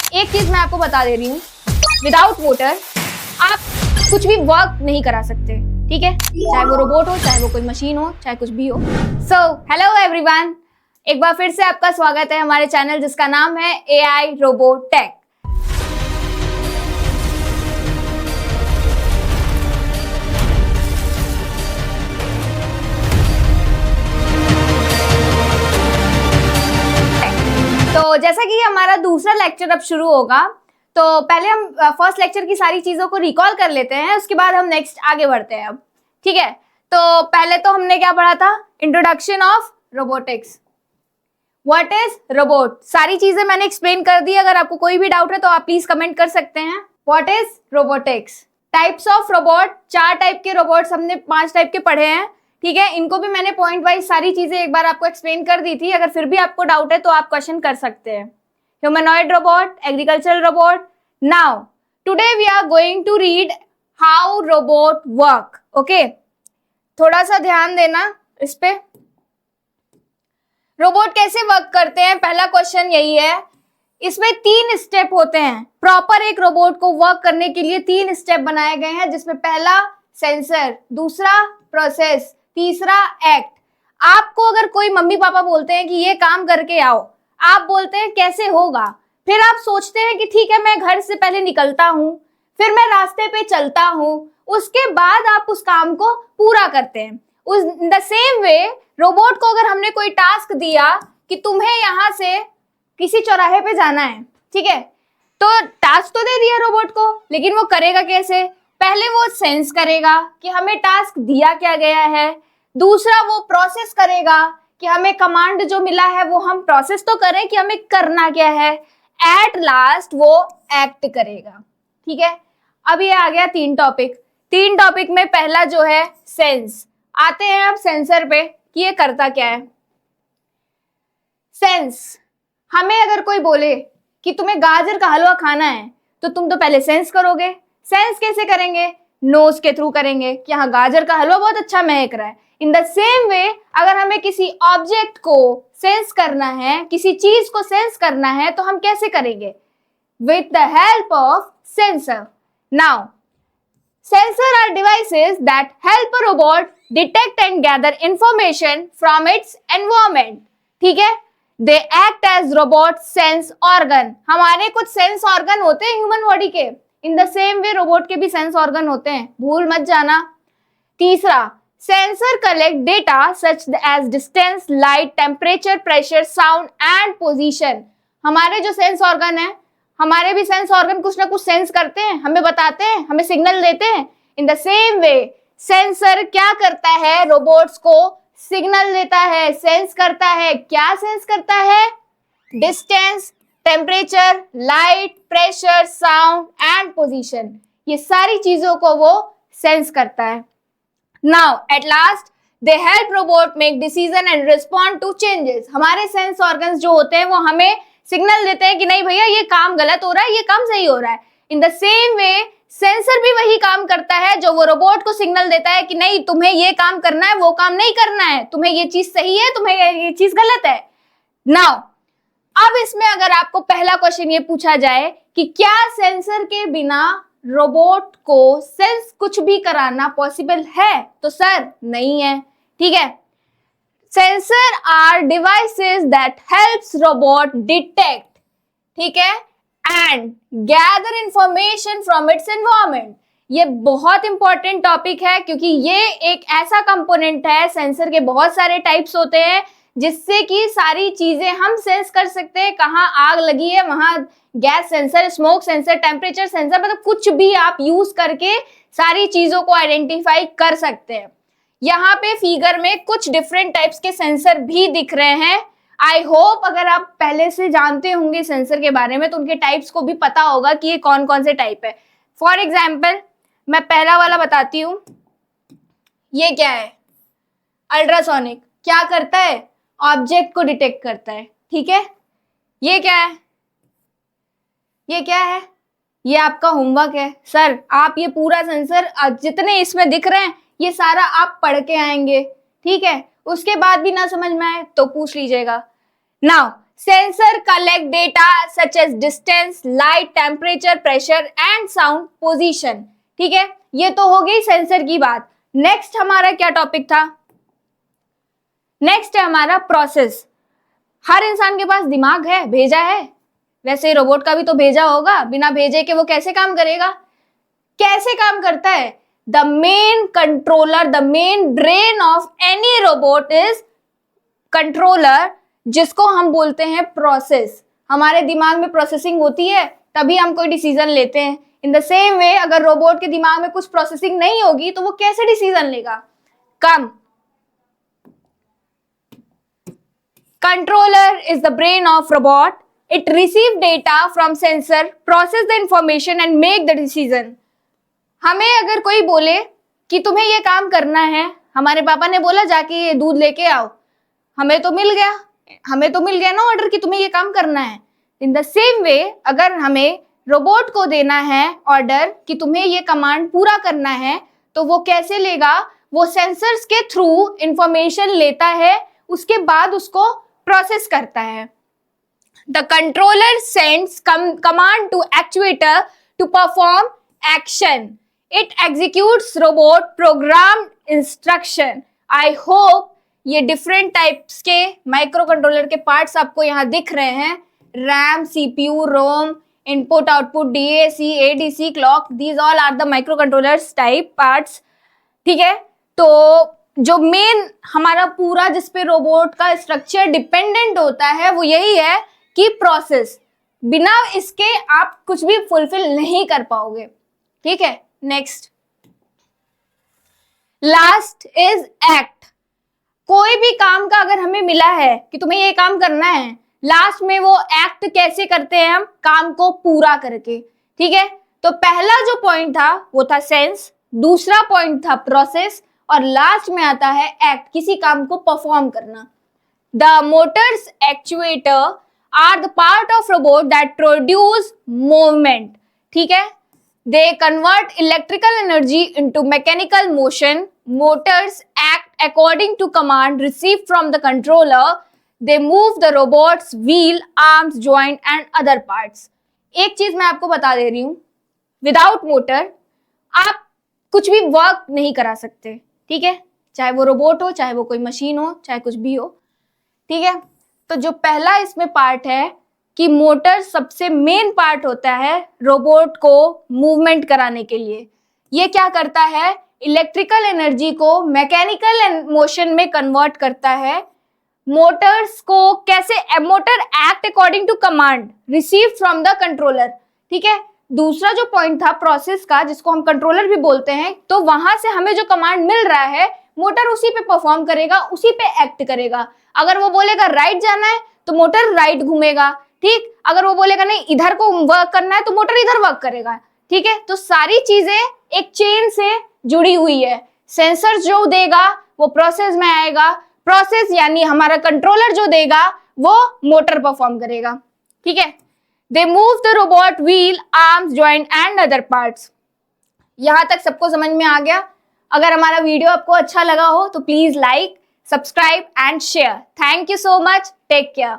एक चीज मैं आपको बता दे रही हूँ, विदाउट वोटर आप कुछ भी वर्क नहीं करा सकते, ठीक है? चाहे वो रोबोट हो, चाहे वो कोई मशीन हो, चाहे कुछ भी हो। सो हेलो एवरीवन, एक बार फिर से आपका स्वागत है हमारे चैनल जिसका नाम है AI रोबो टेक। तो जैसा कि हमारा दूसरा लेक्चर अब शुरू होगा, तो पहले हम फर्स्ट लेक्चर की सारी चीजों को रिकॉल कर लेते हैं, उसके बाद हम नेक्स्ट आगे बढ़ते हैं अब, ठीक है? तो पहले तो हमने क्या पढ़ा था? Introduction of robotics. What is robot? सारी चीजें मैंने एक्सप्लेन कर दी। अगर आपको कोई भी डाउट है तो आप प्लीज कमेंट कर सकते हैं। What is robotics? Types of robot, 4 type के रोबोट्स हमने 5 टाइप के पढ़े हैं, ठीक है? इनको भी मैंने पॉइंट वाइज सारी चीजें एक बार आपको एक्सप्लेन कर दी थी। अगर फिर भी आपको डाउट है तो आप क्वेश्चन कर सकते हैं। Humanoid robot, agricultural robot. Now today we are going to read how robot work. Okay, थोड़ा सा ध्यान देना इस पे। रोबोट कैसे वर्क करते हैं, पहला क्वेश्चन यही है। इसमें 3 स्टेप होते हैं। प्रॉपर एक रोबोट को वर्क करने के लिए 3 स्टेप बनाए गए हैं, जिसमें पहला सेंसर, दूसरा प्रोसेस, तीसरा एक्ट। आपको अगर कोई मम्मी पापा बोलते हैं कि ये काम करके आओ, आप बोलते हैं कैसे होगा, फिर आप सोचते हैं कि ठीक है मैं घर से पहले निकलता हूँ, फिर मैं रास्ते पे चलता हूँ, उसके बाद आप उस काम को पूरा करते हैं। उस द सेम वे रोबोट को अगर हमने कोई टास्क दिया कि तुम्हें यहाँ से किसी चौराहे पे जाना है, ठीक है, तो टास्क तो दे दिया रोबोट को, लेकिन वो करेगा कैसे? पहले वो सेंस करेगा कि हमें टास्क दिया क्या गया है, दूसरा वो प्रोसेस करेगा कि हमें कमांड जो मिला है वो हम प्रोसेस तो करें कि हमें करना क्या है, एट लास्ट वो एक्ट करेगा, ठीक है? अब ये आ गया 3 टॉपिक। 3 टॉपिक में पहला जो है सेंस। आते हैं अब सेंसर पे कि ये करता क्या है। सेंस, हमें अगर कोई बोले कि तुम्हें गाजर का हलवा खाना है तो तुम तो पहले सेंस करोगे। सेंस कैसे करेंगे? नोज के थ्रू करेंगे कि हाँ गाजर का हलवा बहुत अच्छा महक रहा है। इन द सेम वे अगर हमें किसी ऑब्जेक्ट को सेंस करना है, किसी चीज को सेंस करना है, तो हम कैसे करेंगे? With the help of sensor. Now sensors are devices that help a robot detect and gather information from its environment, ठीक है? They act as robot sense organ। हमारे कुछ सेंस ऑर्गन होते हैं ह्यूमन बॉडी के, in the same way robot के भी sense organ होते हैं, भूल मत जाना। तीसरा, sensor collect data such as distance, light, temperature, pressure, sound and position. हमारे जो सेंस ऑर्गन है, हमारे भी सेंस ऑर्गन कुछ ना कुछ सेंस करते हैं, हमें बताते हैं, हमें सिग्नल देते हैं। In the same way sensor क्या करता है? रोबोट्स को सिग्नल देता है, सेंस करता है। क्या सेंस करता है? Distance, temperature, light, pressure, sound and position, ये सारी चीजों को वो सेंस करता है। Now at last they help robot make decision and respond to changes. हमारे सेंस ऑर्गन्स जो होते हैं वो हमें सिग्नल देते हैं कि नहीं भैया ये काम गलत हो रहा है, ये काम सही हो रहा है। In the same way sensor भी वही काम करता है जो वो रोबोट को सिग्नल देता है कि नहीं तुम्हें ये काम करना है, वो काम नहीं करना है, तुम्हें ये चीज सही है, तुम्हें ये चीज गलत है। नाउ अब इसमें अगर आपको पहला क्वेश्चन ये पूछा जाए कि क्या सेंसर के बिना रोबोट को सेंस कुछ भी कराना पॉसिबल है, तो सर नहीं है, ठीक है? Sensors are devices that helps robot detect, ठीक है, and gather information from its environment। ये बहुत इंपॉर्टेंट टॉपिक है क्योंकि ये एक ऐसा कंपोनेंट है, सेंसर के बहुत सारे टाइप्स होते हैं जिससे कि सारी चीजें हम सेंस कर सकते हैं। कहाँ आग लगी है वहां gas sensor, smoke sensor, temperature sensor, मतलब कुछ भी आप यूज करके सारी चीजों को आइडेंटिफाई कर सकते हैं। यहाँ पे फिगर में कुछ डिफरेंट टाइप्स के सेंसर भी दिख रहे हैं। आई होप अगर आप पहले से जानते होंगे सेंसर के बारे में तो उनके टाइप्स को भी पता होगा कि ये कौन कौन से टाइप है। फॉर एग्जाम्पल मैं पहला वाला बताती हूँ। ये क्या है? अल्ट्रासोनिक। क्या करता है? ऑब्जेक्ट को डिटेक्ट करता है, ठीक है? ये क्या है? ये क्या है? ये आपका होमवर्क है। सर आप ये पूरा सेंसर जितने इसमें दिख रहे हैं ये सारा आप पढ़ के आएंगे, ठीक है? उसके बाद भी ना समझ में आए तो पूछ लीजिएगा। Now sensor collect data such as distance, light, temperature, pressure and sound position. ठीक है, ये तो हो गई सेंसर की बात। नेक्स्ट हमारा क्या टॉपिक था? नेक्स्ट है हमारा प्रोसेस। हर इंसान के पास दिमाग है, भेजा है, वैसे रोबोट का भी तो भेजा होगा, बिना भेजे के वो कैसे काम करेगा? कैसे काम करता है? The main controller, the main brain of any robot is controller, जिसको हम बोलते हैं प्रोसेस। हमारे दिमाग में प्रोसेसिंग होती है तभी हम कोई डिसीजन लेते हैं। इन द सेम वे अगर रोबोट के दिमाग में कुछ प्रोसेसिंग नहीं होगी तो वो कैसे डिसीजन लेगा? Come. Controller is the brain of robot, it receive data from sensor, process the information and make the decision. हमें अगर कोई बोले कि तुम्हें ये काम करना है, हमारे पापा ने बोला जाके ये दूध लेके आओ, हमें तो मिल गया ना ऑर्डर कि तुम्हें ये काम करना है। इन द सेम वे अगर हमें रोबोट को देना है ऑर्डर कि तुम्हें ये कमांड पूरा करना है, तो वो कैसे लेगा? वो सेंसर्स के थ्रू इंफॉर्मेशन लेता है, उसके बाद उसको प्रोसेस करता है। The controller sends command to actuator to perform action, it executes robot program instruction. I hope ये डिफरेंट टाइप्स के माइक्रो कंट्रोलर के पार्ट्स आपको यहाँ दिख रहे हैं। RAM, CPU, ROM, input output, DAC, ADC, clock, these all are the microcontrollers type parts. ठीक है, तो जो मेन हमारा पूरा जिसपे रोबोट का स्ट्रक्चर डिपेंडेंट होता है वो यही है कि प्रोसेस। बिना इसके आप कुछ भी फुलफिल नहीं कर पाओगे। ठीक है, नेक्स्ट लास्ट इज एक्ट। कोई भी काम का अगर हमें मिला है कि तुम्हें ये काम करना है, लास्ट में वो एक्ट कैसे करते हैं? हम काम को पूरा करके। ठीक है, तो पहला जो पॉइंट था वो था सेंस, दूसरा पॉइंट था प्रोसेस, और लास्ट में आता है एक्ट, किसी काम को परफॉर्म करना। The motors actuator are the part of robot that produce movement. ठीक है, they convert electrical energy into mechanical motion. Motors act according to command received from the controller. They move the robot's wheel, arms, joint and other parts. एक चीज मैं आपको बता दे रही हूं, without motor आप कुछ भी वर्क नहीं करा सकते। ठीक है, चाहे वो रोबोट हो, चाहे वो कोई मशीन हो, चाहे कुछ भी हो। ठीक है, तो जो पहला इसमें पार्ट है कि मोटर सबसे मेन पार्ट होता है रोबोट को मूवमेंट कराने के लिए। ये क्या करता है? इलेक्ट्रिकल एनर्जी को मैकेनिकल मोशन में कन्वर्ट करता है। मोटर्स को कैसे? Motor act according to command receive from the controller. ठीक है, दूसरा जो पॉइंट था प्रोसेस का, जिसको हम कंट्रोलर भी बोलते हैं, तो वहां से हमें जो कमांड मिल रहा है मोटर उसी पे परफॉर्म करेगा, उसी पे एक्ट करेगा। अगर वो बोलेगा राइट जाना है तो मोटर राइट घूमेगा। ठीक, अगर वो बोलेगा नहीं इधर को वर्क करना है तो मोटर इधर वर्क करेगा। ठीक है, तो सारी चीजें एक चेन से जुड़ी हुई है। सेंसर जो देगा वो प्रोसेस में आएगा, प्रोसेस यानी हमारा कंट्रोलर जो देगा वो मोटर परफॉर्म करेगा। ठीक है, they move the robot wheel, arms, joint and other parts. यहां तक सबको समझ में आ गया? अगर हमारा वीडियो आपको अच्छा लगा हो तो please like, subscribe and share. Thank you so much, take care.